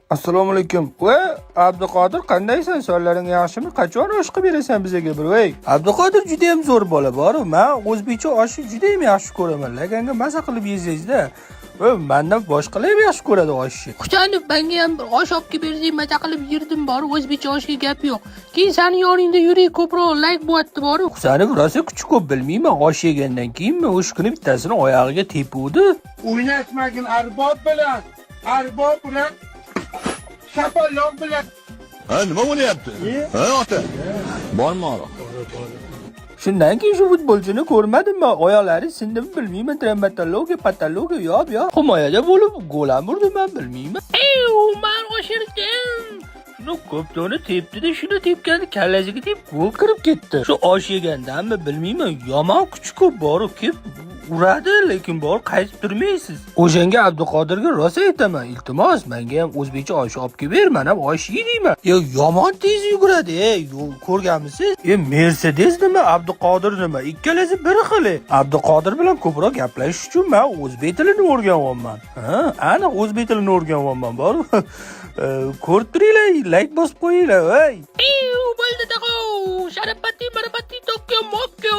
Assalomu alaykum. Voy, Abduqodir, qandaysan? Sonlaring yaxshimi? Qachon osh qilib berasan bizga bir? Voy, Abduqodir juda ham zo'r bola bor. Men o'zbekcha oshni juda ham yaxshi ko'raman. Laganga maza qilib yeysiz-da. Voy, mendan boshqalar ham yaxshi ko'radi oshni. Husanov, menga ham bir osh olib kelib bersang, maza qilib yerdim bor. O'zbekcha oshga gap yo'q. Keyin seni yoningda yurak ko'proq layk bo'lyapti bor. Husanov, rosa kuchi ko'p bilmayman. Osh yegandan keyin men o'sha kuni bittasini oyog'iga tepuvdi. O'ynatmagin arbob bilan. Arbob bilan Shapaloq bilan. Ha, nima bo'lyapti? Ha, ota. Bormi ora? Shundan keyin shu futbolchini ko'rmadim men. Oyoqlari sindimi bilmayman. Traumatologiya, patologiya yo'q. Himoyada bo'lib gol ham urdi men bilmayman. Men oshirdim. Shuni ko'ptoni tepdi-da, shuni tepganda kallasiga tep gol kirib ketdi. Shu osh yegandanmi bilmayman. Yomon kuchi ko'p borib kelib uradi, lekin bor qaytib turmaysiz. O'shanga Abduqodirga rosa aytaman, iltimos, menga ham o'zbekcha osh olib kelib ber, men ham osh yeyman. Yomon tez yuguradi, ko'rganmisiz? Mercedes nima, Abduqodir nima? Ikkalasi bir xil. Abduqodir bilan ko'proq gaplashish uchun men o'zbek tilini o'rganyapman. Ha, aniq o'zbek tilini o'rganyapman, bor. Ko'rib turinglar, like bosib qo'yinglar, voy. Bo'ldi dago. Sharapati, marapati, tokko, mokko.